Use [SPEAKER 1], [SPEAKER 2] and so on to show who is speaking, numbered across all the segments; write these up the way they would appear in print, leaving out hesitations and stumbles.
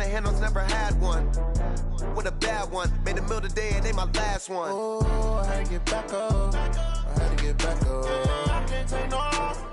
[SPEAKER 1] handles, never had one. With a bad one, made a meal today and they my last one.
[SPEAKER 2] Oh, I had to get back up. I had to get back up. I can't take no off.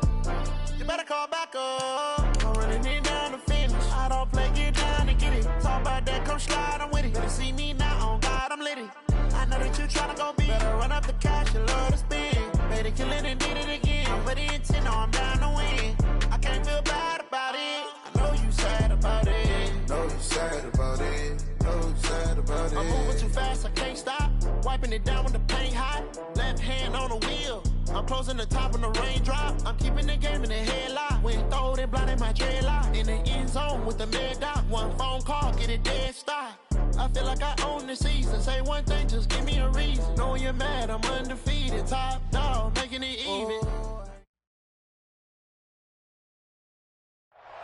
[SPEAKER 2] You better call back up. I'm running it down to finish. I don't play, get down to get it. Talk about that, come slide, I'm with it. Better see me now, on God, I'm litty. I know that you tryna go big. Better run up the cash, you love to spend. Made a killing and did it again. I'm with the intent, no, I'm down to win. I can't feel bad about it. I know you sad about it.
[SPEAKER 3] Know you sad about it. Know you sad about it.
[SPEAKER 2] I'm moving too fast, I can't stop. Wiping it down with the paint hot. Left hand on the wheel. I'm closing the top when the raindrop. I'm keeping the game in the headlock. When throw it, blinding my dreadlock. In the end zone with the mad dot. One phone call, get it dead stop. I feel like I own the season. Say one thing, just give me a reason. Knowing you're mad, I'm undefeated. Top dog, making it even.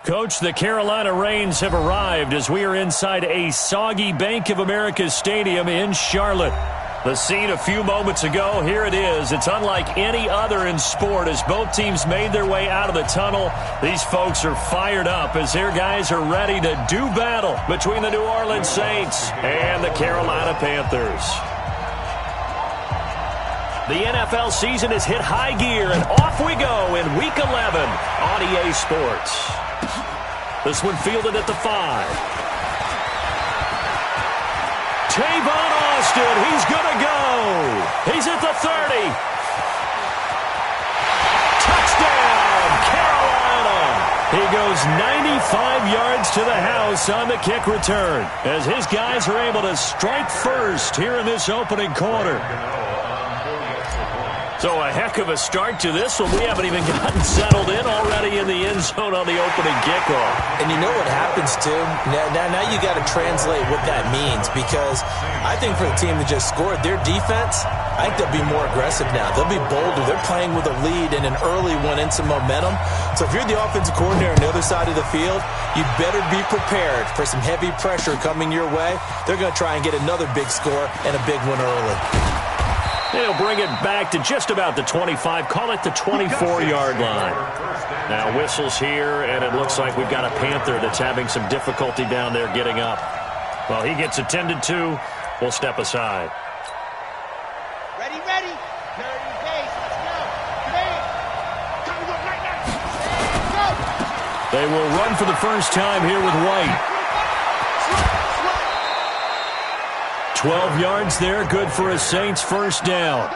[SPEAKER 4] Coach, the Carolina Rains have arrived as we are inside a soggy Bank of America Stadium in Charlotte. The scene a few moments ago, here it is. It's unlike any other in sport as both teams made their way out of the tunnel. These folks are fired up as their guys are ready to do battle between the New Orleans Saints and the Carolina Panthers. The NFL season has hit high gear, and off we go in Week 11 on EA Sports. This one fielded at the 5. Tavon Austin, he's going to go. He's at the 30. Touchdown, Carolina. He goes 95 yards to the house on the kick return as his guys are able to strike first here in this opening quarter. So a heck of a start to this one. We haven't even gotten settled in already in the end zone on the opening kickoff.
[SPEAKER 5] And you know what happens, too? Now you got to translate what that means, because I think for the team that just scored, their defense, I think they'll be more aggressive now. They'll be bolder. They're playing with a lead and an early one and some momentum. So if you're the offensive coordinator on the other side of the field, you better be prepared for some heavy pressure coming your way. They're going to try and get another big score and a big one early.
[SPEAKER 4] They'll bring it back to just about the 25, call it the 24-yard line. Now whistles here, and it looks like we've got a Panther that's having some difficulty down there getting up. Well, he gets attended to. We'll step aside.
[SPEAKER 6] Ready. Carry your base. Let's go. Command. Come on, right now. Go.
[SPEAKER 4] They will run for the first time here with White. 12 yards there, good for a Saints first down.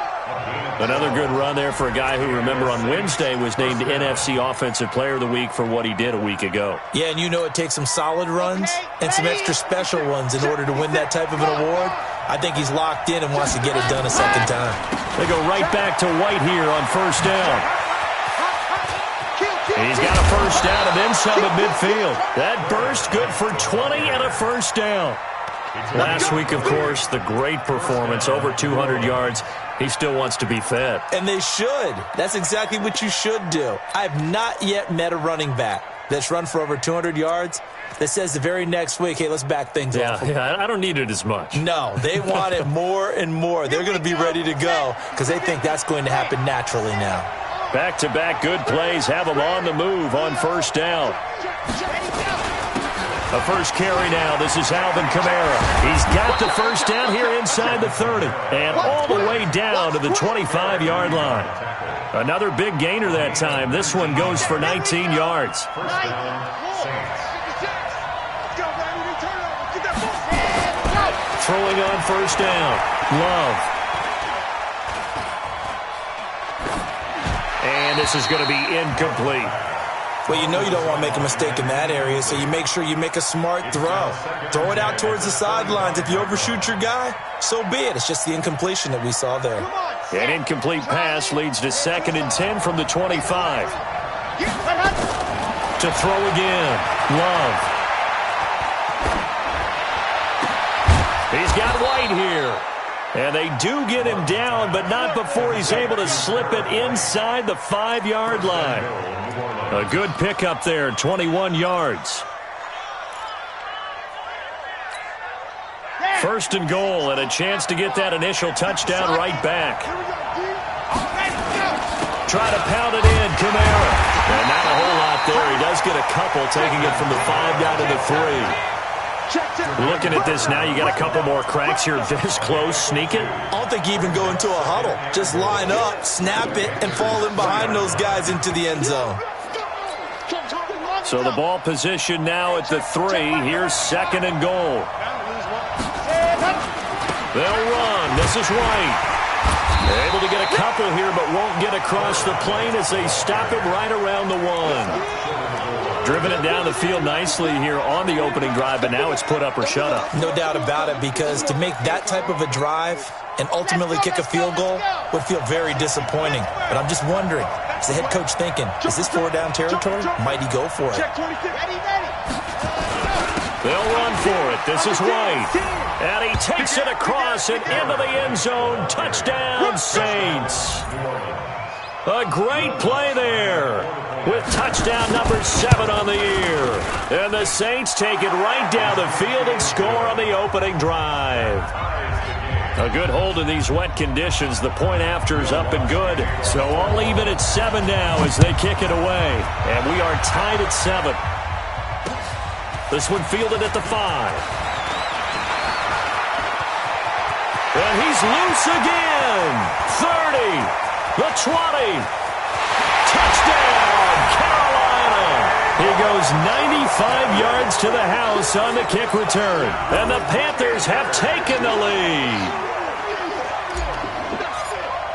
[SPEAKER 4] Another good run there for a guy who, remember, on Wednesday was named NFC Offensive Player of the Week for what he did a week ago.
[SPEAKER 5] Yeah, and you know it takes some solid runs and some extra special ones in order to win that type of an award. I think he's locked in and wants to get it done a second time.
[SPEAKER 4] They go right back to White here on first down. He's got a first down and then some at midfield. That burst good for 20 and a first down. Last week, of course, the great performance, over 200 yards. He still wants to be fed.
[SPEAKER 5] And they should. That's exactly what you should do. I have not yet met a running back that's run for over 200 yards that says the very next week, hey, let's back things off.
[SPEAKER 4] Yeah, I don't need it as much.
[SPEAKER 5] No, they want it more and more. They're going to be ready to go because they think that's going to happen naturally now.
[SPEAKER 4] Back-to-back good plays have them on the move on first down. The first carry now. This is Alvin Kamara. He's got the first down here inside the 30 and all the way down to the 25-yard line. Another big gainer that time. This one goes for 19 yards. Throwing on first down. Love. And this is going to be incomplete.
[SPEAKER 5] Well, you know you don't want to make a mistake in that area, so you make sure you make a smart throw. Throw it out towards the sidelines. If you overshoot your guy, so be it. It's just the incompletion that we saw there.
[SPEAKER 4] An incomplete pass leads to 2nd and 10 from the 25. To throw again. Love. He's got White here. And they do get him down, but not before he's able to slip it inside the 5-yard line. A good pickup there, 21 yards. First and goal, and a chance to get that initial touchdown right back. Try to pound it in, Kamara. And not a whole lot there. He does get a couple, taking it from the 5 down to the 3. Looking at this now, you got a couple more cracks here. This close, sneak it.
[SPEAKER 5] I don't think you even go into a huddle. Just line up, snap it, and fall in behind those guys into the end zone.
[SPEAKER 4] So the ball position now at the 3. Here's 2nd and goal. They'll run. This is White. They're able to get a couple here, but won't get across the plane as they stop it right around the 1. Driven it down the field nicely here on the opening drive, but now it's put up or shut up.
[SPEAKER 5] No doubt about it, because to make that type of a drive and ultimately kick a field goal would feel very disappointing. But I'm just wondering, is the head coach thinking, is this 4-down territory? Might he go for it?
[SPEAKER 4] They'll run for it. This is White. And he takes it across and into the end zone. Touchdown, Saints. A great play there with touchdown number 7 on the year. And the Saints take it right down the field and score on the opening drive. A good hold in these wet conditions. The point after is up and good. So all even at 7 now as they kick it away. And we are tied at 7. This one fielded at the 5. And he's loose again. 30. The 20. Touchdown, Carolina. He goes 95 yards to the house on the kick return. And the Panthers have taken the lead.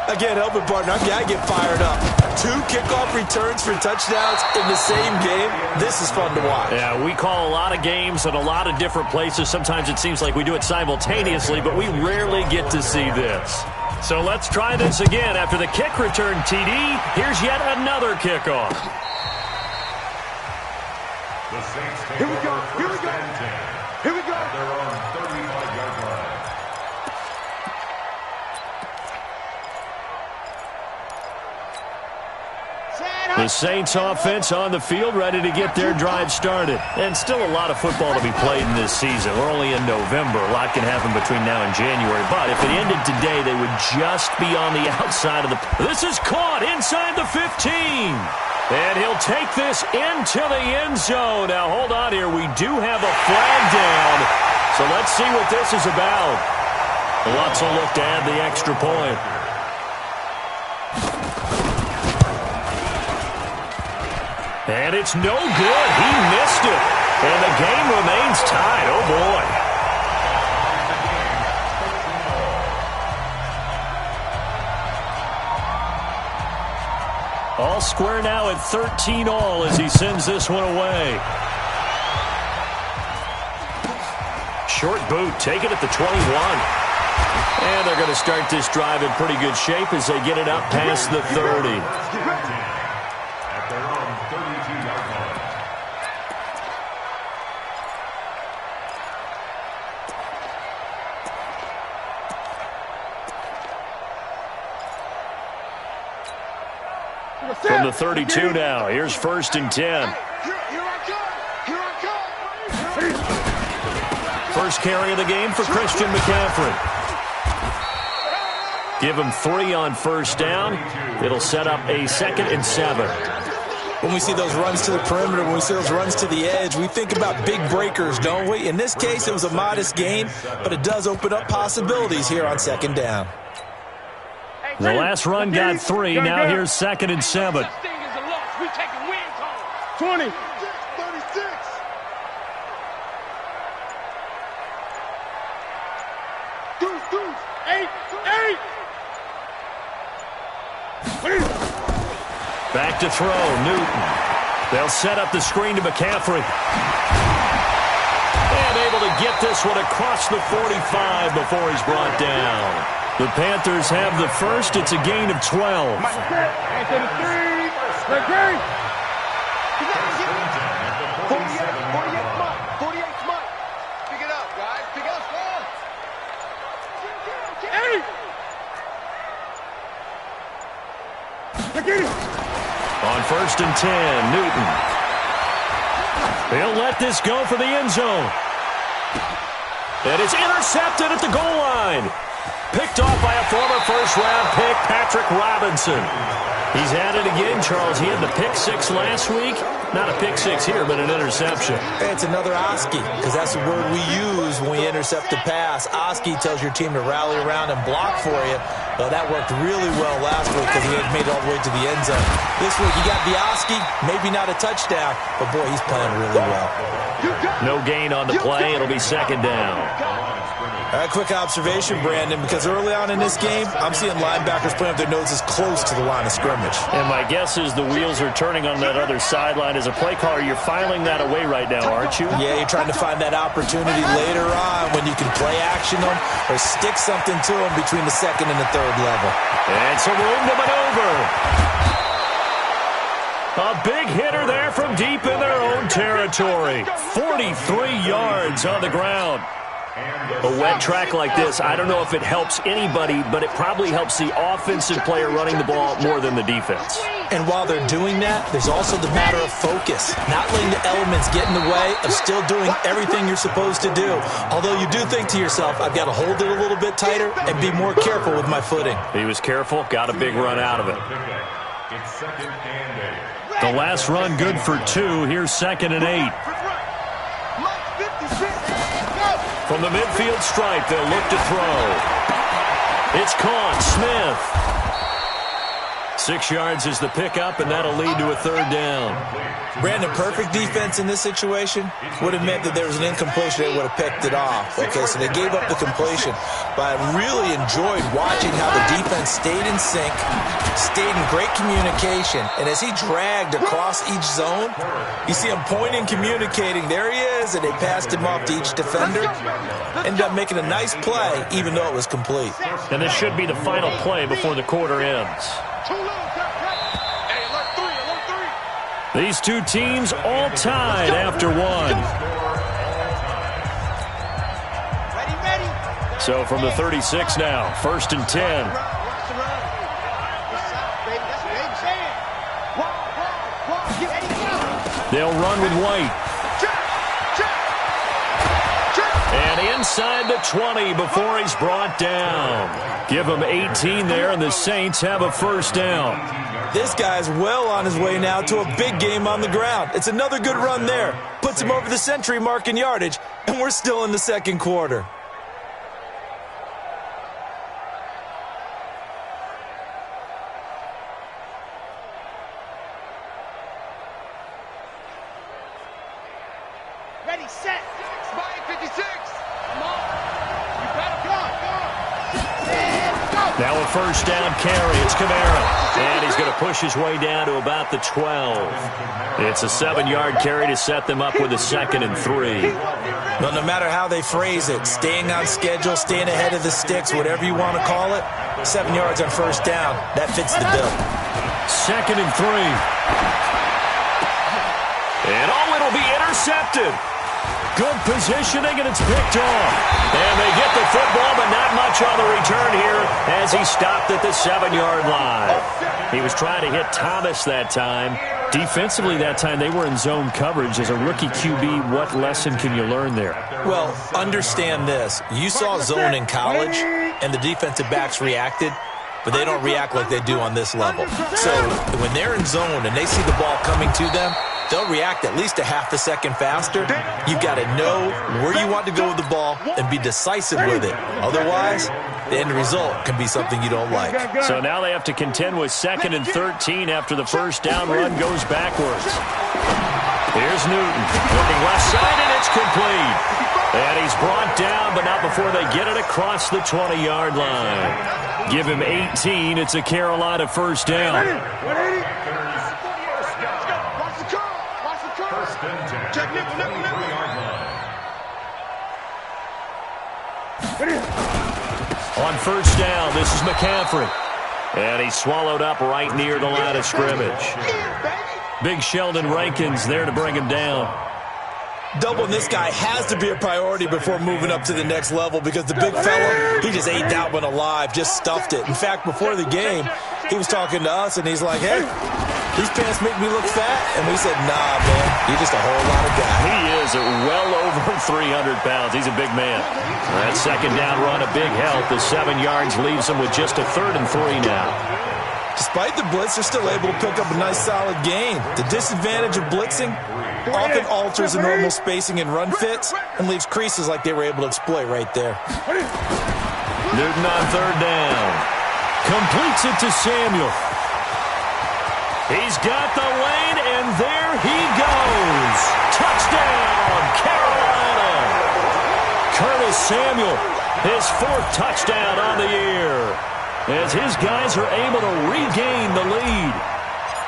[SPEAKER 5] Again, helping partner, I get fired up. 2 kickoff returns for touchdowns in the same game. This is fun to watch.
[SPEAKER 4] Yeah, we call a lot of games in a lot of different places. Sometimes it seems like we do it simultaneously, but we rarely get to see this. So let's try this again. After the kick return, TD, here's yet another kickoff.
[SPEAKER 7] The Saints take over first and 10. Here we go. At their own 35-yard line.
[SPEAKER 4] The Saints offense on the field, ready to get their drive started. And still a lot of football to be played in this season. We're only in November. A lot can happen between now and January. But if it ended today, they would just be on the outside of the... This is caught inside the 15. And he'll take this into the end zone. Now, hold on here. We do have a flag down. So let's see what this is about. Lots will look to add the extra point. And it's no good. He missed it. And the game remains tied. Oh, boy. All square now at 13 all as he sends this one away. Short boot, take it at the 21. And they're going to start this drive in pretty good shape as they get it up past the 30. From the 32 now, here's 1st and 10. First carry of the game for Christian McCaffrey. Give him 3 on 1st down. It'll set up a 2nd and 7.
[SPEAKER 5] When we see those runs to the perimeter, when we see those runs to the edge, we think about big breakers, don't we? In this case, it was a modest gain, but it does open up possibilities here on 2nd down.
[SPEAKER 4] The last run got 3. Now here's 2nd and 7.
[SPEAKER 6] 20. 36. Deuce. 8.
[SPEAKER 4] Back to throw, Newton. They'll set up the screen to McCaffrey. And able to get this one across the 45 before he's brought down. The Panthers have the first. It's a gain of 12. On 1st and 10, Newton. He'll let this go for the end zone. And it's intercepted at the goal line. Picked off by a former first-round pick, Patrick Robinson. He's at it again, Charles. He had the pick six last week. Not a pick six here, but an interception.
[SPEAKER 5] It's another Oski, because that's the word we use when we intercept a pass. Oski tells your team to rally around and block for you. Well, that worked really well last week because he had made it all the way to the end zone. This week he got the Oski, maybe not a touchdown, but boy, he's playing really well.
[SPEAKER 4] No gain on the play. It'll be second down.
[SPEAKER 5] A quick observation, Brandon, because early on in this game, I'm seeing linebackers putting up their noses close to the line of scrimmage.
[SPEAKER 4] And my guess is the wheels are turning on that other sideline. As a play caller, you're filing that away right now, aren't you?
[SPEAKER 5] Yeah, you're trying to find that opportunity later on when you can play action them or stick something to them between the second and the third level.
[SPEAKER 4] And some room to maneuver. A big hitter there from deep in their own territory. 43 yards on the ground. A wet track like this, I don't know if it helps anybody, but it probably helps the offensive player running the ball more than the defense.
[SPEAKER 5] And while they're doing that, there's also the matter of focus. Not letting the elements get in the way of still doing everything you're supposed to do. Although you do think to yourself, I've got to hold it a little bit tighter and be more careful with my footing.
[SPEAKER 4] He was careful, got a big run out of it. The last run good for 2. Here's 2nd and 8. From the midfield stripe, they'll look to throw. It's caught. Smith. 6 yards is the pickup, and that'll lead to a third down.
[SPEAKER 5] Brandon, perfect defense in this situation would have meant that there was an incompletion. They would have picked it off. Okay, so they gave up the completion. But I really enjoyed watching how the defense stayed in sync, stayed in great communication, and as he dragged across each zone, you see him pointing, communicating. There he is, and they passed him off to each defender. Ended up making a nice play, even though it was complete.
[SPEAKER 4] And this should be the final play before the quarter ends. These two teams all tied after one. So from the 36 now, 1st and 10. They'll run with White. And inside the 20 before he's brought down. Give him 18 there, and the Saints have a first down.
[SPEAKER 5] This guy's well on his way now to a big game on the ground. It's another good run there. Puts him over the century mark in yardage, and we're still in the second quarter.
[SPEAKER 6] Ready, set. Spy 56. Come on. You better go.
[SPEAKER 4] Now a first down carry. It's Kamara. And he's going to push his way down to about the 12. It's a 7-yard carry to set them up with a 2nd and 3.
[SPEAKER 5] Well, no matter how they phrase it, staying on schedule, staying ahead of the sticks, whatever you want to call it, 7 yards on first down, that fits the bill.
[SPEAKER 4] 2nd and 3. And it'll be intercepted. Good positioning, and it's picked off. And they get the football, but not much on the return here as he stopped at the 7-yard line. He was trying to hit Thomas that time. Defensively that time, they were in zone coverage. As a rookie QB, what lesson can you learn there?
[SPEAKER 5] Well, understand this. You saw zone in college, and the defensive backs reacted, but they don't react like they do on this level. So when they're in zone and they see the ball coming to them, they'll react at least a half a second faster. You've got to know where you want to go with the ball and be decisive with it. Otherwise, the end result can be something you don't like.
[SPEAKER 4] So now they have to contend with 2nd and 13 after the first down run goes backwards. Here's Newton looking left side, and it's complete. And he's brought down, but not before they get it across the 20-yard line. Give him 18. It's a Carolina first down. On first down, this is McCaffrey. And he's swallowed up right near the line of scrimmage. Big Sheldon Rankins there to bring him down.
[SPEAKER 5] Doubling this guy has to be a priority before moving up to the next level because the big fella, he just ate that one alive, just stuffed it. In fact, before the game, he was talking to us, and he's like, hey, these pants make me look fat. And we said, nah, man, you're just a whole lot of guy.
[SPEAKER 4] He is well over 300 pounds. He's a big man. That second down run, a big help. The 7 yards leaves him with just a 3rd and 3 now.
[SPEAKER 5] Despite the blitz, they're still able to pick up a nice, solid gain. The disadvantage of blitzing often alters the normal spacing and run fits and leaves creases like they were able to exploit right there.
[SPEAKER 4] Newton on 3rd down. Completes it to Samuel. He's got the lane, and there he goes. Touchdown, Carolina. Curtis Samuel, his 4th touchdown on the year, as his guys are able to regain the lead.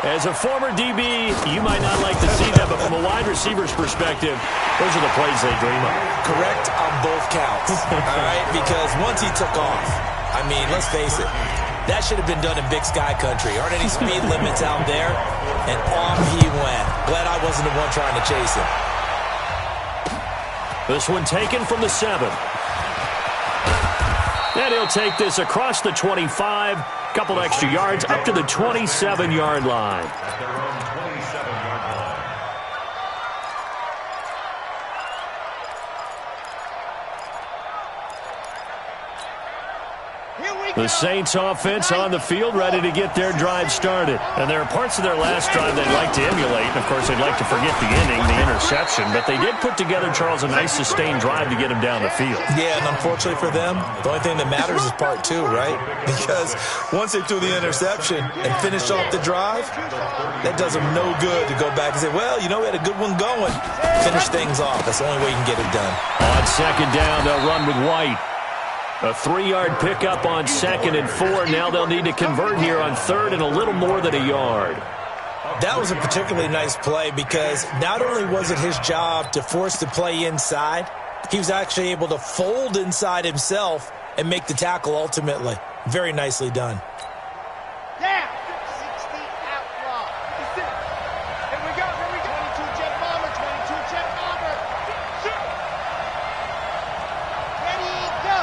[SPEAKER 4] As a former DB, you might not like to see that, but from a wide receiver's perspective, those are the plays they dream of.
[SPEAKER 5] Correct on both counts, all right? Because once he took off, I mean, let's face it, that should have been done in Big Sky country. Aren't any speed limits out there? And off he went. Glad I wasn't the one trying to chase him.
[SPEAKER 4] This one taken from the 7. And he'll take this across the 25. Couple extra yards up to the 27-yard line.
[SPEAKER 7] At their own 27-yard line.
[SPEAKER 4] The Saints offense on the field, ready to get their drive started. And there are parts of their last drive they'd like to emulate. And, of course, they'd like to forget the inning, the interception. But they did put together, Charles, a nice sustained drive to get him down the field.
[SPEAKER 5] Yeah, and unfortunately for them, the only thing that matters is part 2, right? Because once they threw the interception and finished off the drive, that does them no good to go back and say, well, you know, we had a good one going. Finish things off. That's the only way you can get it done.
[SPEAKER 4] On 2nd down, they'll run with White. A 3-yard pickup on 2nd and 4. Now they'll need to convert here on 3rd and a little more than a yard.
[SPEAKER 5] That was a particularly nice play because not only was it his job to force the play inside, he was actually able to fold inside himself and make the tackle ultimately. Very nicely done.
[SPEAKER 6] Down. 60 outlaw. Here we go. 22 jet bomber. 22 jet bomber. Ready, go.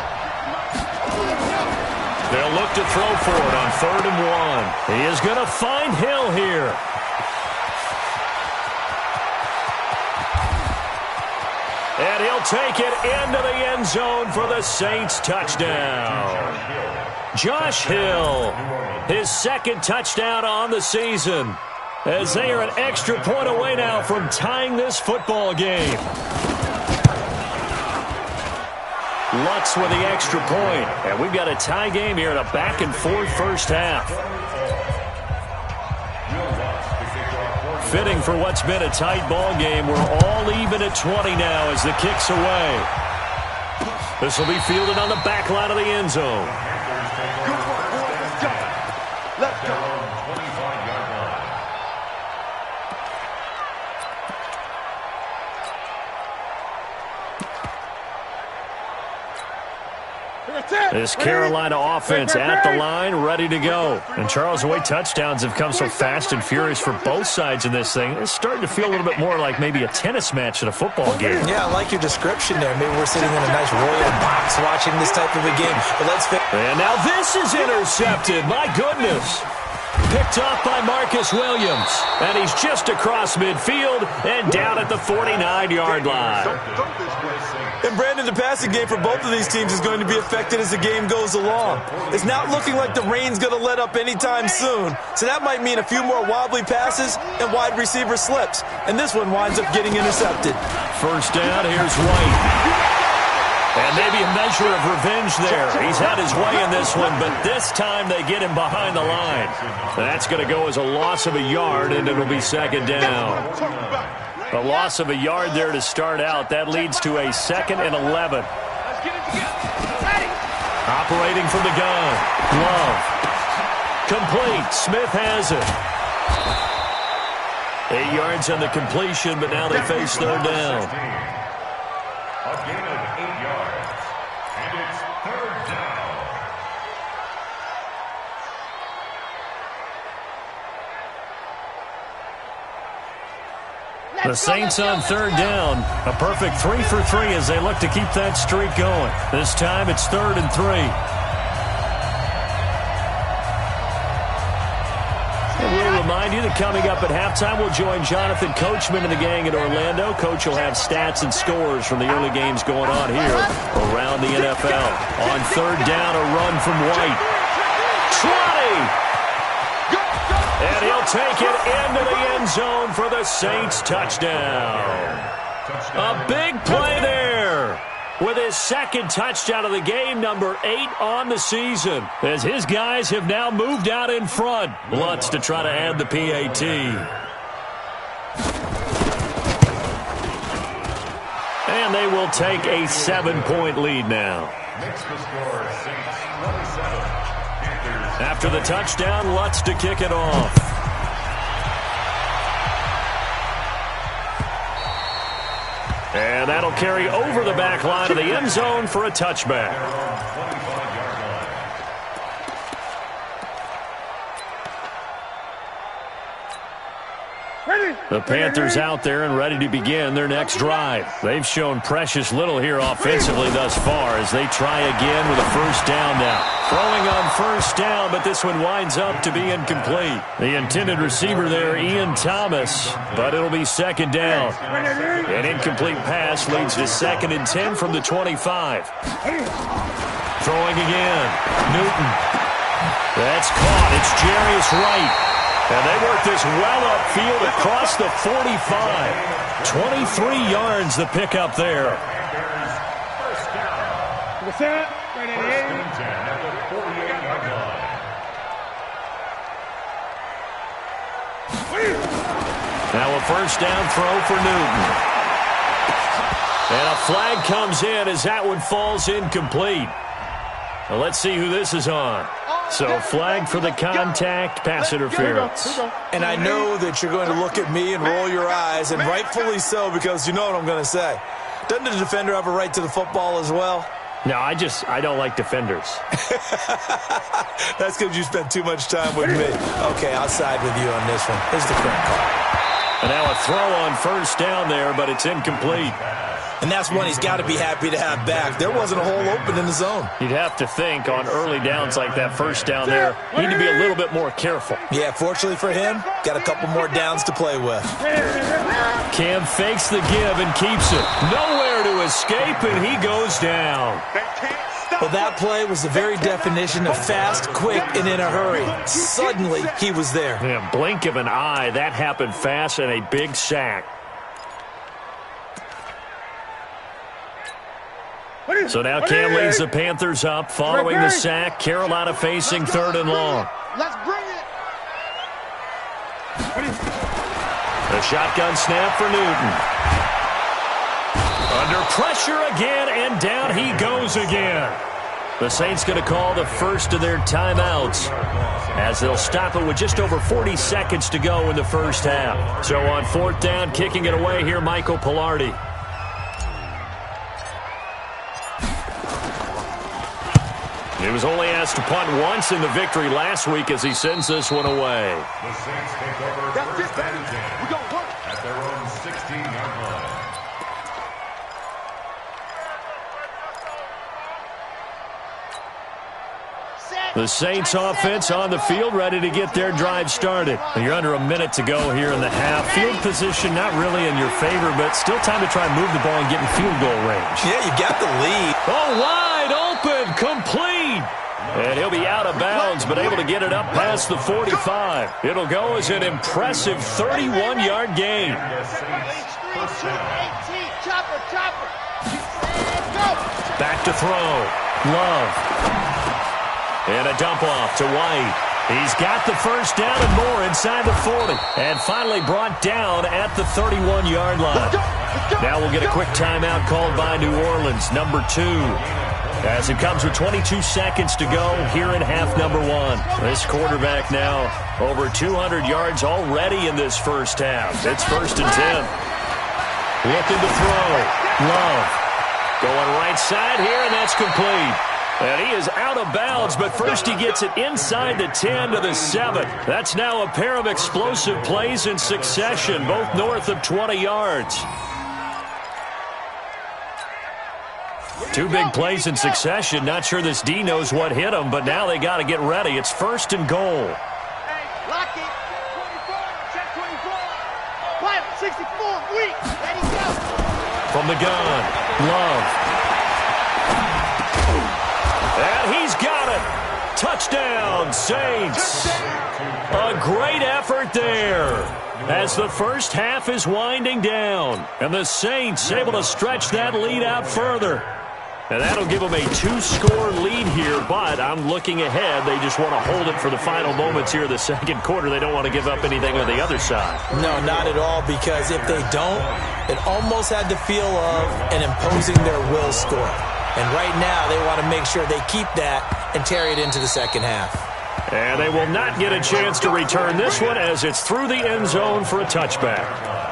[SPEAKER 4] They'll look to throw for it on 3rd and 1. He is going to find Hill here. And he'll take it into the end zone for the Saints touchdown. Josh Hill, his 2nd touchdown on the season, as they are an extra point away now from tying this football game. Lutz with the extra point, and we've got a tie game here in a back-and-forth first half. Fitting for what's been a tight ball game. We're all even at 20 now as the kick's away. This will be fielded on the back line of the end zone.
[SPEAKER 7] Let's go. 25-yard line.
[SPEAKER 4] This Carolina offense at the line, ready to go. And Charles, the way touchdowns have come so fast and furious for both sides in this thing, it's starting to feel a little bit more like maybe a tennis match at a football game.
[SPEAKER 5] Yeah, I like your description there. Maybe we're sitting in a nice royal box watching this type of a game. But
[SPEAKER 4] and now this is intercepted. My goodness. Picked off by Marcus Williams. And he's just across midfield and down at the 49-yard line.
[SPEAKER 5] And Brandon, the passing game for both of these teams is going to be affected as the game goes along. It's not looking like the rain's going to let up anytime soon. So that might mean a few more wobbly passes and wide receiver slips. And this one winds up getting intercepted.
[SPEAKER 4] First down, here's White. And maybe a measure of revenge there. He's had his way in this one, but this time they get him behind the line. That's going to go as a loss of a yard, and it'll be 2nd down. A loss of a yard there to start out. That leads to a 2nd and 11. Operating from the gun. Love. Complete. Smith has it. 8 yards on the completion, but now they face 3rd down.
[SPEAKER 7] A gain of 8 yards. And it's 3rd down.
[SPEAKER 4] The Saints on 3rd down. A perfect 3 for 3 as they look to keep that streak going. This time it's 3rd and 3. remind you that coming up at halftime, we'll join Jonathan Coachman and the gang in Orlando. Coach will have stats and scores from the early games going on here around the NFL. On third down, a run from White. Trotty! And he'll take it into the end zone for the Saints touchdown. A big play there with his second touchdown of the game, number 8 on the season, as his guys have now moved out in front. Lutz to try to add the PAT. And they will take a 7-point lead now. After the touchdown, Lutz to kick it off. And that'll carry over the back line of the end zone for a touchback. The Panthers out there and ready to begin their next drive. They've shown precious little here offensively thus far as they try again with a first down now. Throwing on first down, but this one winds up to be incomplete. The intended receiver there, Ian Thomas, but it'll be second down. An incomplete pass leads to 2nd and 10 from the 25. Throwing again. Newton. That's caught. It's Jarius Wright. And they work this well upfield across the 45. 23 yards the pickup there. Now a first down throw for Newton. And a flag comes in as that one falls incomplete. Well, let's see who this is on. So flag for the contact, pass interference.
[SPEAKER 5] And I know that you're going to look at me and roll your eyes, and rightfully so, because you know what I'm going to say. Doesn't the defender have a right to the football as well?
[SPEAKER 4] No, I don't like defenders.
[SPEAKER 5] That's because you spent too much time with me. Okay, I'll side with you on this one. Here's the correct call.
[SPEAKER 4] And now a throw on first down there, but it's incomplete.
[SPEAKER 5] And that's one he's got to be happy to have back. There wasn't a hole open in the zone.
[SPEAKER 4] You'd have to think on early downs like that first down there, you need to be a little bit more careful.
[SPEAKER 5] Yeah, fortunately for him, got a couple more downs to play with.
[SPEAKER 4] Cam fakes the give and keeps it. Nowhere to escape, and he goes down.
[SPEAKER 5] Well, that play was the very definition of fast, quick, and in a hurry. Suddenly, he was there.
[SPEAKER 4] Yeah, blink of an eye, that happened fast, and a big sack. So now Cam leads the Panthers up following the sack. Carolina facing 3rd and long.
[SPEAKER 6] Let's bring it.
[SPEAKER 4] The shotgun snap for Newton. Under pressure again, and down he goes again. The Saints going to call the first of their timeouts as they'll stop it with just over 40 seconds to go in the first half. So on 4th down, kicking it away here, Michael Pilardi. He was only asked to punt once in the victory last week as he sends this one away.
[SPEAKER 7] The Saints take over first and 10 at their own 16-yard line.
[SPEAKER 4] The Saints offense on the field, ready to get their drive started. You're under a minute to go here in the half. Field position not really in your favor, but still time to try and move the ball and get in field goal range.
[SPEAKER 5] Yeah, you got the lead.
[SPEAKER 4] Oh, wide open, complete. And he'll be out of bounds, but able to get it up past the 45. It'll go as an impressive 31-yard gain. Back to throw. Love. And a dump off to White. He's got the first down and more inside the 40. And finally brought down at the 31-yard line. Now we'll get a quick timeout called by New Orleans, number 2. As it comes with 22 seconds to go here in half number 1. This quarterback now over 200 yards already in this first half. It's 1st and 10. Looking to throw. Love. Going right side here, and that's complete. And he is out of bounds, but first he gets it inside the 10 to the 7. That's now a pair of explosive plays in succession, both north of 20 yards. 2 big plays in succession. Not sure this D knows what hit him, but now they got to get ready. It's 1st and goal.
[SPEAKER 6] Hey, lock it. weak. Ready, go.
[SPEAKER 4] From the gun, Love. And he's got it. Touchdown, Saints. A great effort there as the first half is winding down. And the Saints able to stretch that lead out further. And that'll give them a 2-score lead here, but I'm looking ahead. They just want to hold it for the final moments here of the second quarter. They don't want to give up anything on the other side.
[SPEAKER 5] No, not at all, because if they don't, it almost had the feel of an imposing their will score. And right now, they want to make sure they keep that and carry it into the second half.
[SPEAKER 4] And they will not get a chance to return this one as it's through the end zone for a touchback.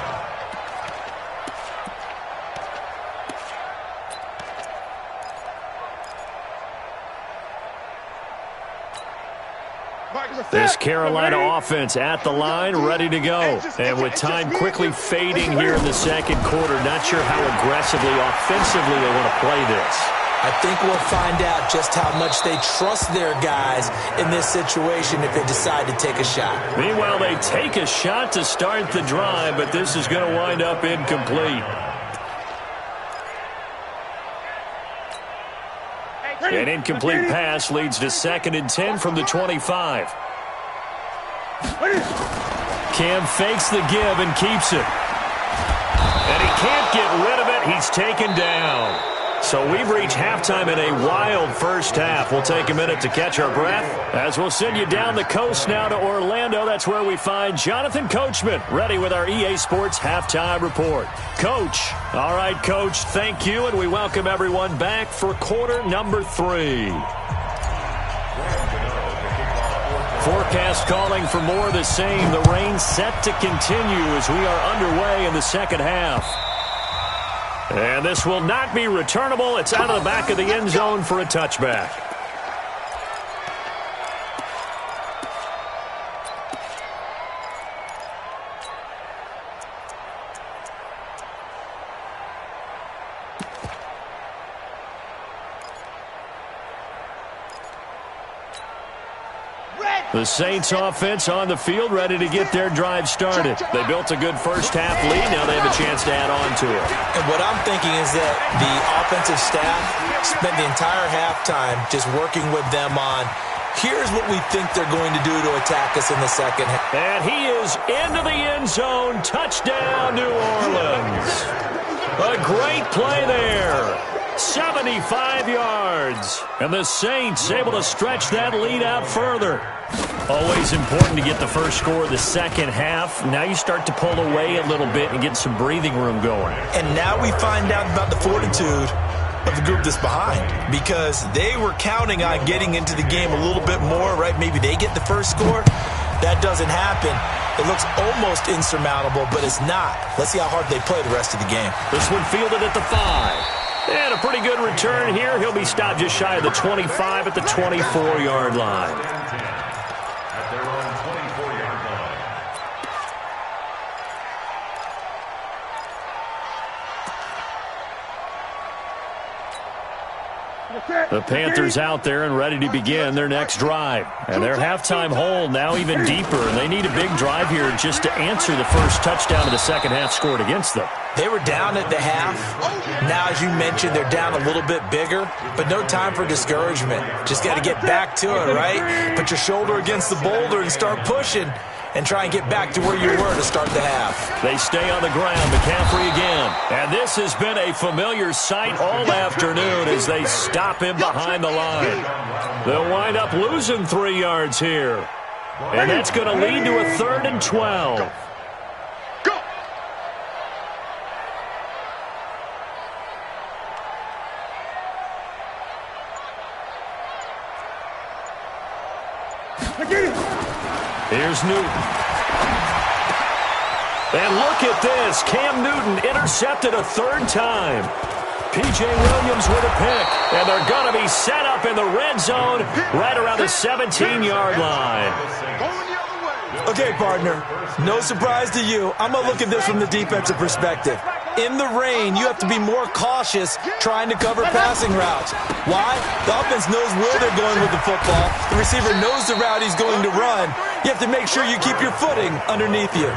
[SPEAKER 4] This Carolina offense at the line, ready to go. And with time quickly fading here in the second quarter, not sure how aggressively, offensively they want to play this.
[SPEAKER 5] I think we'll find out just how much they trust their guys in this situation if they decide to take a shot.
[SPEAKER 4] Meanwhile, they take a shot to start the drive, but this is going to wind up incomplete. An incomplete pass leads to 2nd and 10 from the 25. Cam fakes the give and keeps it. And he can't get rid of it. He's taken down. So we've reached halftime in a wild first half. We'll take a minute to catch our breath as we'll send you down the coast now to Orlando. That's where we find Jonathan Coachman, ready with our EA Sports Halftime Report. Coach. All right, Coach, thank you, and we welcome everyone back for quarter number 3. Forecast calling for more of the same. The rain set to continue as we are underway in the second half. And this will not be returnable. It's out of the back of the end zone for a touchback. The Saints offense on the field, ready to get their drive started. They built a good first half lead. Now they have a chance to add on to it.
[SPEAKER 5] And what I'm thinking is that the offensive staff spent the entire halftime just working with them on, here's what we think they're going to do to attack us in the second half.
[SPEAKER 4] And he is into the end zone. Touchdown, New Orleans. A great play there. 75 yards. And the Saints able to stretch that lead out further. Always important to get the first score of the second half. Now you start to pull away a little bit and get some breathing room going.
[SPEAKER 5] And now we find out about the fortitude of the group that's behind, because they were counting on getting into the game a little bit more, right? Maybe they get the first score. That doesn't happen. It looks almost insurmountable, but it's not. Let's see how hard they play the rest of the game.
[SPEAKER 4] This one fielded at the 5. And a pretty good return here. He'll be stopped just shy of the 25 at the 24-yard line. The Panthers out there and ready to begin their next drive. And their halftime hole now even deeper. And they need a big drive here just to answer the first touchdown of the second half scored against them.
[SPEAKER 5] They were down at the half. Now, as you mentioned, they're down a little bit bigger, but no time for discouragement. Just got to get back to it, right? Put your shoulder against the boulder and start pushing and try and get back to where you were to start the half.
[SPEAKER 4] They stay on the ground. McCaffrey again. And this has been a familiar sight all afternoon as they stop him behind the line. They'll wind up losing 3 yards here. And that's going to lead to a 3rd and 12. Here's Newton. And look at this. Cam Newton intercepted a 3rd time. P.J. Williams with a pick. And they're going to be set up in the red zone right around the 17-yard line.
[SPEAKER 5] Okay, partner. No surprise to you. I'm going to look at this from the defensive perspective. In the rain, you have to be more cautious trying to cover passing routes. Why? The offense knows where they're going with the football. The receiver knows the route he's going to run. You have to make sure you keep your footing underneath you.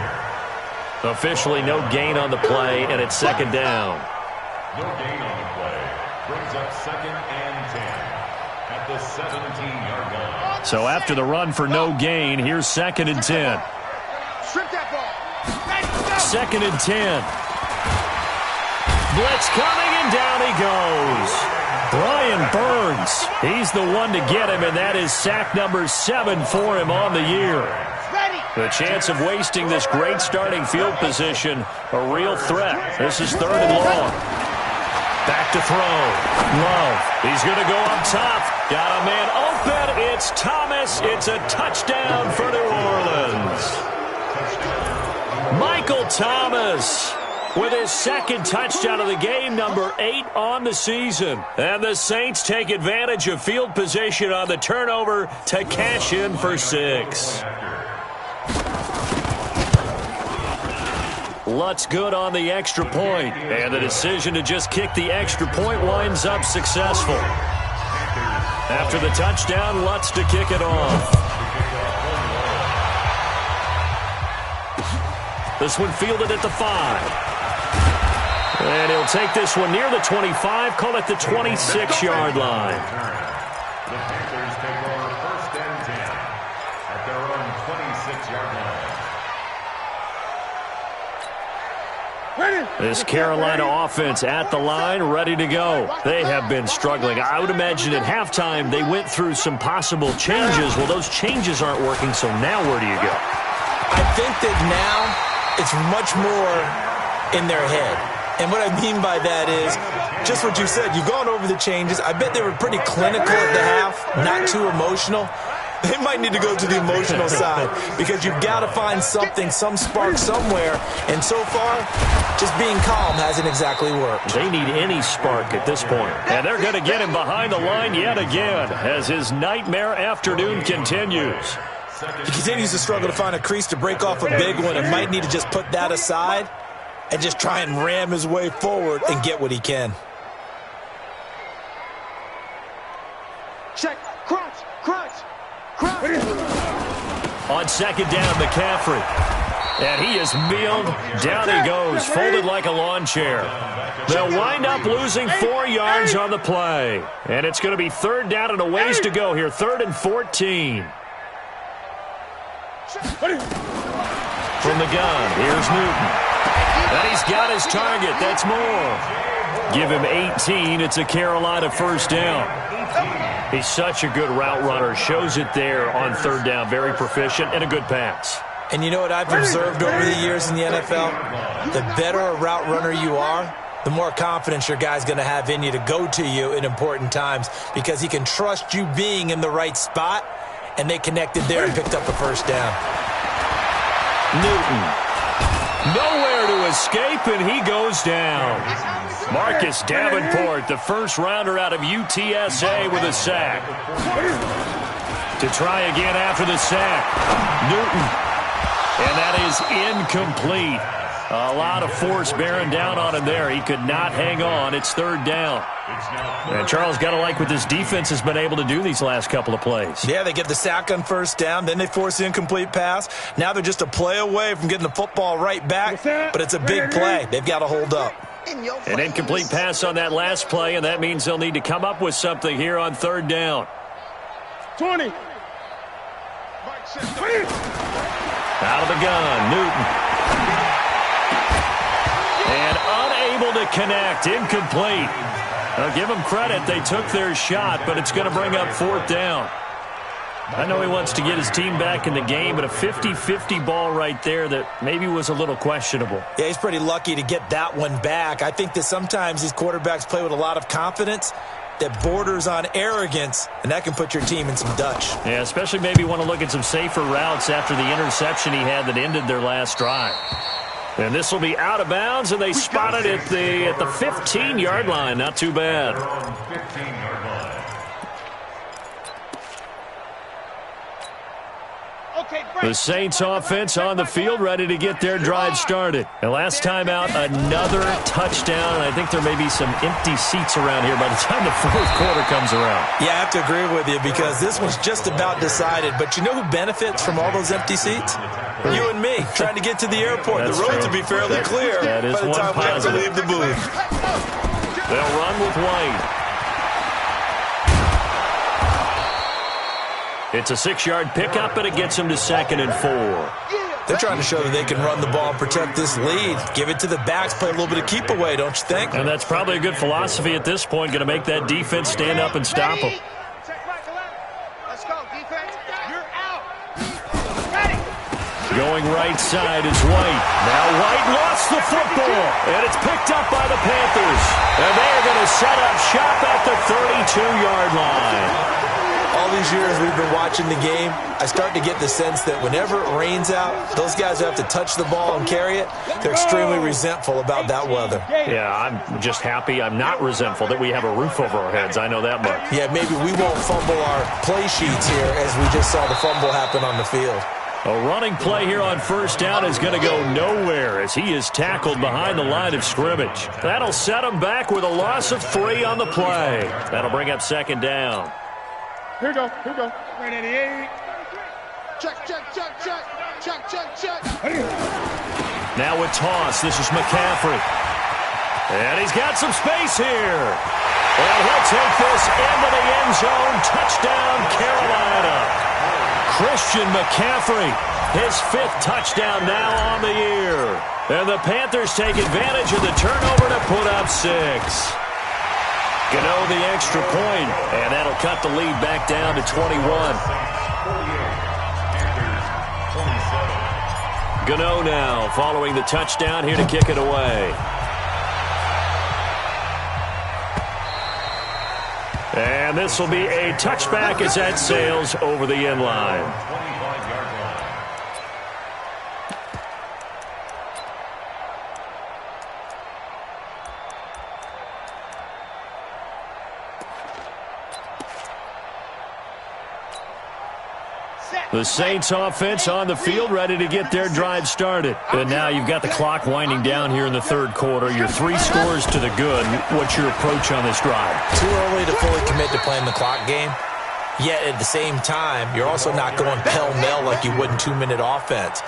[SPEAKER 4] Officially no gain on the play, and it's second down.
[SPEAKER 7] No gain on the play. Brings up 2nd and 10 at the 17-yard line.
[SPEAKER 4] So after the run for no gain, here's 2nd and 10.
[SPEAKER 6] Strip that ball.
[SPEAKER 4] 2nd and 10. Blitz coming, and down he goes. Brian Burns, he's the one to get him, and that is sack number 7 for him on the year. The chance of wasting this great starting field position, a real threat. This is 3rd and long. Back to throw. Love. He's going to go up top. Got a man open. It's Thomas. It's a touchdown for New Orleans. Michael Thomas with his 2nd touchdown of the game, number 8 on the season. And the Saints take advantage of field position on the turnover to cash in for 6. Lutz good on the extra point, and the decision to just kick the extra point winds up successful. After the touchdown, Lutz to kick it off. This one fielded at the 5. And he'll take this one near the 25, call it the 26-yard line.
[SPEAKER 7] The Panthers take over 1st and 10 at their own 26-yard line.
[SPEAKER 4] This Carolina offense at the line, ready to go. They have been struggling. I would imagine at halftime they went through some possible changes. Well, those changes aren't working, so now where do you go?
[SPEAKER 5] I think that now it's much more in their head. And what I mean by that is just what you said. You've gone over the changes. I bet they were pretty clinical at the half, not too emotional. They might need to go to the emotional side because you've got to find something, some spark somewhere. And so far, just being calm hasn't exactly worked.
[SPEAKER 4] They need any spark at this point. And they're going to get him behind the line yet again as his nightmare afternoon continues.
[SPEAKER 5] He continues to struggle to find a crease to break off a big one and might need to just put that aside and just try and ram his way forward and get what he can.
[SPEAKER 6] Check. Crunch. Crunch. Crunch.
[SPEAKER 4] On 2nd down, McCaffrey. And he is mealed. Down he goes, folded like a lawn chair. They'll wind up losing 4 yards on the play. And it's going to be 3rd down and a ways to go here. 3rd and 14. From the gun, here's Newton. And he's got his target. That's more. Give him 18. It's a Carolina 1st down. He's such a good route runner. Shows it there on 3rd down. Very proficient and a good pass.
[SPEAKER 5] And you know what I've observed over the years in the NFL? The better a route runner you are, the more confidence your guy's going to have in you to go to you in important times because he can trust you being in the right spot, and they connected there and picked up a 1st down.
[SPEAKER 4] Newton. Nowhere to escape, and he goes down. Marcus Davenport, the 1st rounder out of UTSA with a sack. To try again after the sack. Newton. And that is incomplete. A lot of force bearing down on him there. He could not hang on. It's 3rd down. And Charles, got to like what this defense has been able to do these last couple of plays.
[SPEAKER 5] Yeah, they get the sack on 1st down. Then they force the incomplete pass. Now they're just a play away from getting the football right back. But it's a big play. They've got to hold up.
[SPEAKER 4] An incomplete pass on that last play, and that means they'll need to come up with something here on 3rd down.
[SPEAKER 6] 20.
[SPEAKER 4] Out of the gun, Newton. And unable to connect, incomplete. I'll give them credit. They took their shot, but it's going to bring up 4th down. I know he wants to get his team back in the game, but a 50-50 ball right there that maybe was a little questionable.
[SPEAKER 5] Yeah, he's pretty lucky to get that one back. I think that sometimes these quarterbacks play with a lot of confidence that borders on arrogance, and that can put your team in some Dutch.
[SPEAKER 4] Yeah, especially maybe want to look at some safer routes after the interception he had that ended their last drive. And this will be out of bounds, and they spot it at the 15-yard line. Not too bad.
[SPEAKER 6] 15-yard line.
[SPEAKER 4] The Saints offense on the field, ready to get their drive started. And last time out, another touchdown. And I think there may be some empty seats around here by the time the fourth quarter comes around.
[SPEAKER 5] Yeah, I have to agree with you because this one's just about decided. But you know who benefits from all those empty seats? You and me, trying to get to the airport. The roads will be fairly clear
[SPEAKER 4] by the time we have to leave
[SPEAKER 5] the booth.
[SPEAKER 4] They'll run with White. It's a 6-yard pickup, and it gets them to 2nd and 4.
[SPEAKER 5] They're trying to show that they can run the ball and protect this lead. Give it to the backs, play a little bit of keep away, don't you think?
[SPEAKER 4] And that's probably a good philosophy at this point, going to make that defense stand up and stop them.
[SPEAKER 6] Let's go, defense. You're out.
[SPEAKER 4] Going right side is White. Now White lost the football, and it's picked up by the Panthers. And they're going to set up shop at the 32-yard line.
[SPEAKER 5] All these years we've been watching the game, I start to get the sense that whenever it rains out, those guys who have to touch the ball and carry it, they're extremely resentful about that weather.
[SPEAKER 4] Yeah, I'm just happy I'm not resentful that we have a roof over our heads. I know that much.
[SPEAKER 5] Yeah, maybe we won't fumble our play sheets here as we just saw the fumble happen on the field.
[SPEAKER 4] A running play here on first down is going to go nowhere as he is tackled behind the line of scrimmage. That'll set him back with a loss of 3 on the play. That'll bring up 2nd down.
[SPEAKER 6] Here we go. 188. Check.
[SPEAKER 4] Now with toss, this is McCaffrey. And he's got some space here. And he'll take this into the end zone. Touchdown, Carolina. Christian McCaffrey, his 5th touchdown now on the year. And the Panthers take advantage of the turnover to put up 6. Gano the extra point, and that'll cut the lead back down to 21. Gano now following the touchdown here to kick it away. And this will be a touchback as that sails over the end line. The Saints offense on the field ready to get their drive started. And now you've got the clock winding down here in the third quarter. You're 3 scores to the good. What's your approach on this drive?
[SPEAKER 5] Too early to fully commit to playing the clock game. Yet at the same time, you're also not going pell-mell like you would in 2-minute offense.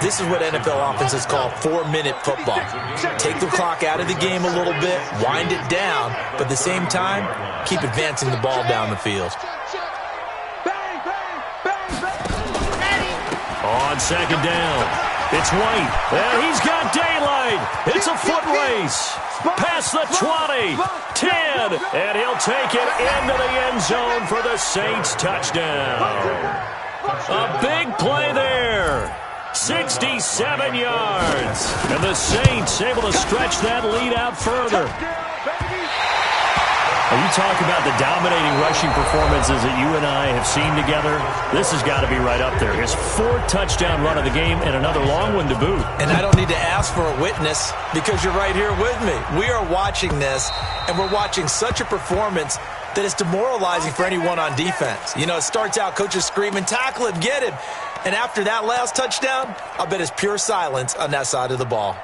[SPEAKER 5] This is what NFL offenses call 4-minute football. Take the clock out of the game a little bit, wind it down, but at the same time, keep advancing the ball down the field.
[SPEAKER 4] On 2nd down, it's White. And he's got daylight. It's a foot race. Past the 20, 10, and he'll take it into the end zone for the Saints touchdown. A big play there. 67 yards. And the Saints able to stretch that lead out further. You talk about the dominating rushing performances that you and I have seen together. This has got to be right up there. His 4th touchdown run of the game and another long one to boot.
[SPEAKER 5] And I don't need to ask for a witness because you're right here with me. We are watching this, and we're watching such a performance that is demoralizing for anyone on defense. You know, it starts out, coaches screaming, tackle him, get him. And after that last touchdown, I'll bet it's pure silence on that side of the ball.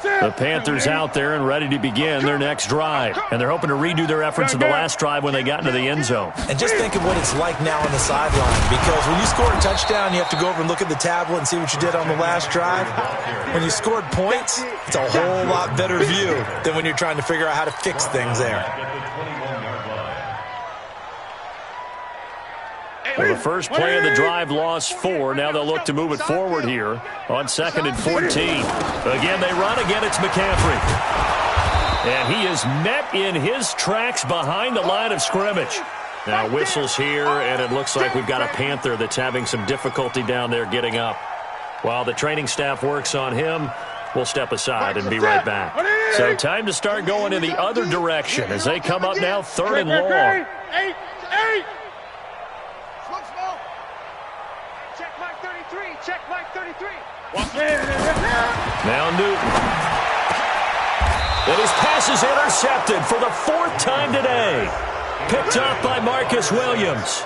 [SPEAKER 4] The Panthers out there and ready to begin their next drive. And they're hoping to redo their efforts in the last drive when they got into the end zone.
[SPEAKER 5] And just think of what it's like now on the sideline. Because when you score a touchdown, you have to go over and look at the tablet and see what you did on the last drive. When you scored points, it's a whole lot better view than when you're trying to figure out how to fix things there.
[SPEAKER 4] Well, the first play of the drive lost 4. Now they'll look to move it forward here on 2nd and 14. Again, they run. Again, it's McCaffrey. And he is met in his tracks behind the line of scrimmage. Now whistles here, and it looks like we've got a Panther that's having some difficulty down there getting up. While the training staff works on him, we'll step aside and be right back. So time to start going in the other direction as they come up now 3rd and long.
[SPEAKER 6] 8. Check Mike 33.
[SPEAKER 4] Now Newton. And his pass is intercepted for the 4th time today. Picked up by Marcus Williams.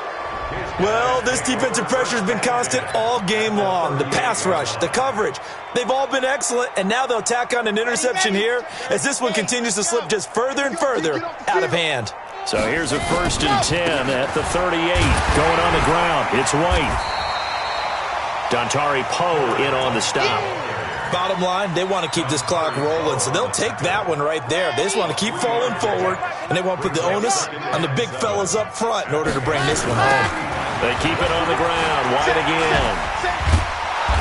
[SPEAKER 5] Well, this defensive pressure has been constant all game long. The pass rush, the coverage, they've all been excellent, and now they'll tack on an interception here as this one continues to slip just further and further out of hand.
[SPEAKER 4] So here's a 1st and 10 at the 38. Going on the ground, it's White. Dontari Poe in on the stop.
[SPEAKER 5] Bottom line, they want to keep this clock rolling, so they'll take that one right there. They just want to keep falling forward, and they want to put the onus on the big fellas up front in order to bring this one home.
[SPEAKER 4] They keep it on the ground. White again.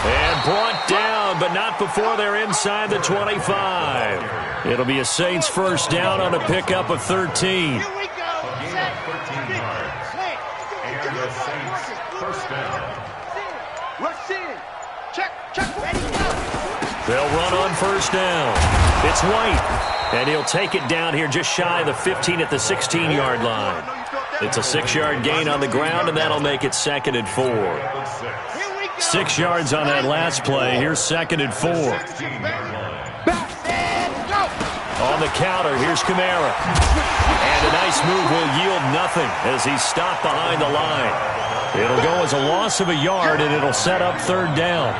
[SPEAKER 4] And brought down, but not before they're inside the 25. It'll be a Saints 1st down on a pickup of 13.
[SPEAKER 6] Here we go. Set.
[SPEAKER 7] 13 yards. And the Saints 1st down.
[SPEAKER 6] Rush in. Check. Ready, go.
[SPEAKER 4] They'll run on 1st down. It's White, and he'll take it down here just shy of the 15 at the 16-yard line. It's a 6-yard gain on the ground, and that'll make it 2nd and 4. 6 yards on that last play. Here's 2nd and 4. On the counter, here's Kamara. And a nice move will yield nothing as he's stopped behind the line. It'll go as a loss of a yard, and it'll set up 3rd down.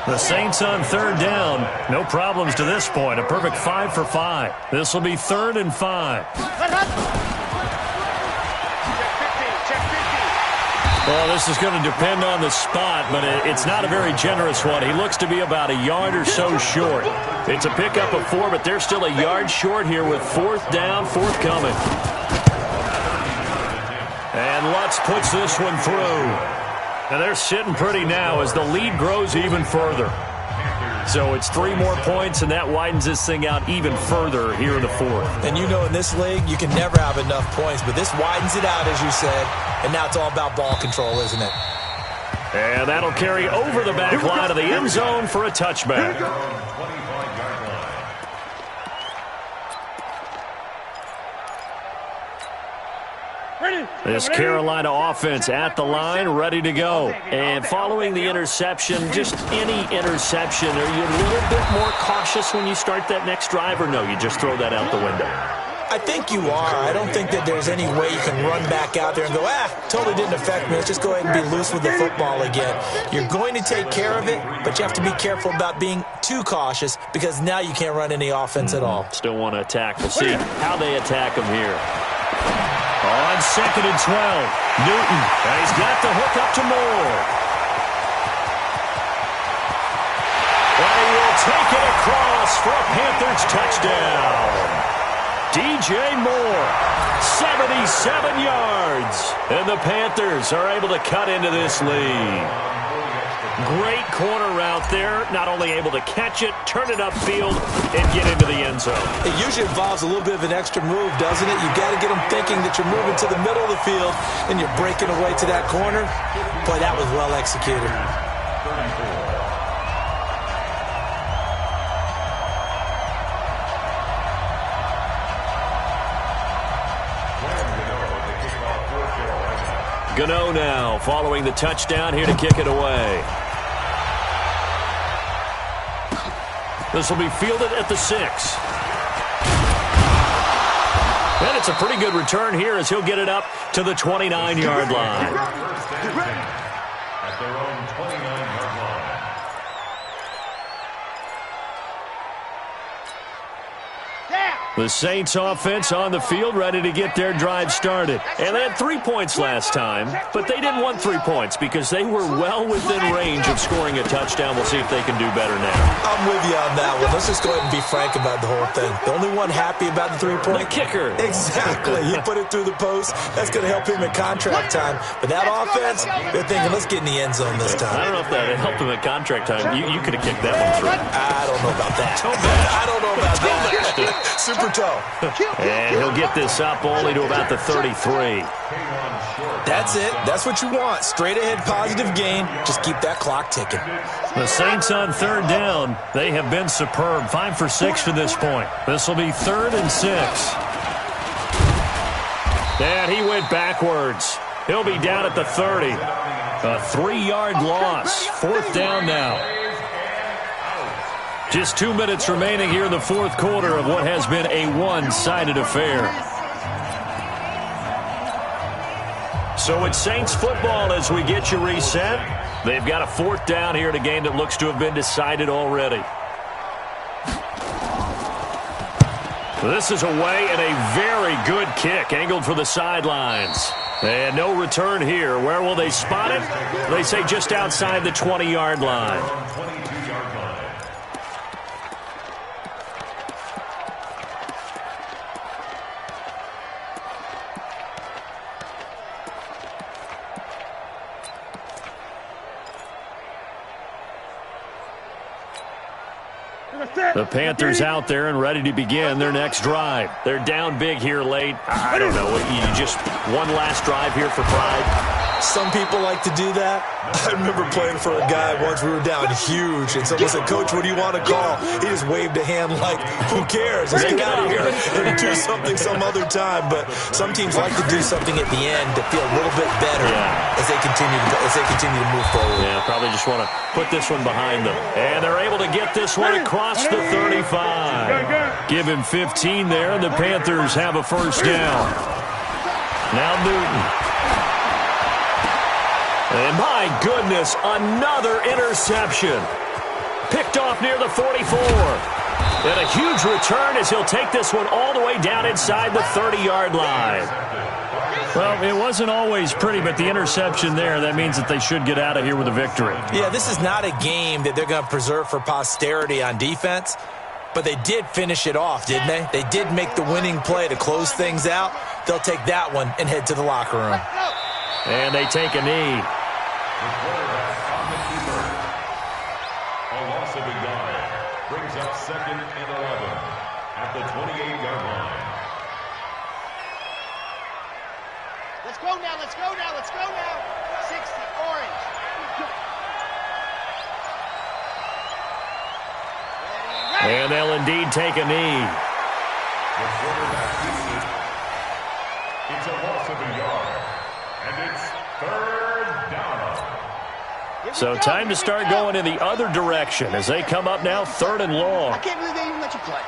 [SPEAKER 4] The Saints on 3rd down. No problems to this point. A perfect 5 for 5. This will be 3rd and 5. Well, this is going to depend on the spot, but it's not a very generous one. He looks to be about a yard or so short. It's a pickup of 4, but they're still a yard short here with 4th down, forthcoming. And Lutz puts this one through. And they're sitting pretty now as the lead grows even further. So it's 3 more points, and that widens this thing out even further here in the 4th.
[SPEAKER 5] And you know in this league, you can never have enough points, but this widens it out, as you said, and now it's all about ball control, isn't it?
[SPEAKER 4] And that'll carry over the back line of the end zone for a touchback. This Carolina offense at the line, ready to go. And following the interception, just any interception, are you a little bit more cautious when you start that next drive, or no, you just throw that out the window?
[SPEAKER 5] I think you are. I don't think that there's any way you can run back out there and go, totally didn't affect me. Let's just go ahead and be loose with the football again. You're going to take care of it, but you have to be careful about being too cautious because now you can't run any offense at all.
[SPEAKER 4] Still want to attack. We'll see how they attack them here. On 2nd and 12, Newton, and he's got the hook up to Moore. And he will take it across for a Panthers touchdown. DJ Moore, 77 yards. And the Panthers are able to cut into this lead. Great corner route there. Not only able to catch it, turn it upfield, and get into the end zone.
[SPEAKER 5] It usually involves a little bit of an extra move, doesn't it? You've got to get them thinking that you're moving to the middle of the field and you're breaking away to that corner. Boy, that was well executed.
[SPEAKER 4] Gano now following the touchdown here to kick it away. This will be fielded at the 6. And it's a pretty good return here as he'll get it up to the 29-yard line.
[SPEAKER 7] At their own 29-yard line.
[SPEAKER 4] The Saints offense on the field ready to get their drive started. And they had 3 points last time, but they didn't want 3 points because they were well within range of scoring a touchdown. We'll see if they can do better now.
[SPEAKER 5] I'm with you on that one. Let's just go ahead and be frank about the whole thing. The only one happy about the 3-point?
[SPEAKER 4] The kicker.
[SPEAKER 5] Exactly. He put it through the post. That's going to help him at contract time. But that offense, they're thinking, let's get in the end zone this time.
[SPEAKER 4] I don't know if that helped him at contract time. You could have kicked that one through.
[SPEAKER 5] I don't know about that. I don't know about that. Super toe.
[SPEAKER 4] And he'll get this up only to about the 33.
[SPEAKER 5] That's it. That's what you want. Straight ahead positive gain. Just keep that clock ticking.
[SPEAKER 4] The Saints on 3rd down. They have been superb. 5 for 6 to this point. This will be 3rd and 6. And he went backwards. He'll be down at the 30. A 3-yard loss. 4th down now. Just 2 minutes remaining here in the 4th quarter of what has been a one-sided affair. So it's Saints football as we get you reset. They've got a 4th down here in a game that looks to have been decided already. This is away and a very good kick angled for the sidelines. And no return here. Where will they spot it? They say just outside the 20-yard line. The Panthers out there and ready to begin their next drive. They're down big here late. I don't know. You just one last drive here for pride.
[SPEAKER 5] Some people like to do that. I remember playing for a guy once. We were down huge, and someone said, "Coach, what do you want to call?" He just waved a hand like, "Who cares? Let's get out of here and do something some other time." But some teams like to do something at the end to feel a little bit better as they continue to move forward.
[SPEAKER 4] Yeah, probably just want to put this one behind them. And they're able to get this one across the 35. Give him 15 there, and the Panthers have a first down. Now Newton. And my goodness, another interception. Picked off near the 44. And a huge return as he'll take this one all the way down inside the 30-yard line. Well, it wasn't always pretty, but the interception there, that means that they should get out of here with a victory.
[SPEAKER 5] Yeah, this is not a game that they're going to preserve for posterity on defense, but they did finish it off, didn't they? They did make the winning play to close things out. They'll take that one and head to the locker room.
[SPEAKER 4] And they take a knee.
[SPEAKER 7] The quarterback on the keeper. A loss of a yard brings up 2nd and 11 at the 28-yard line.
[SPEAKER 6] Let's go now, let's go now, let's go now. 60, orange.
[SPEAKER 4] And they'll indeed take a knee.
[SPEAKER 7] The quarterback keeps it. It's a loss of a yard. And it's 3rd down.
[SPEAKER 4] So time to start going in the other direction as they come up now 3rd and long.
[SPEAKER 6] I can't believe they even let you play.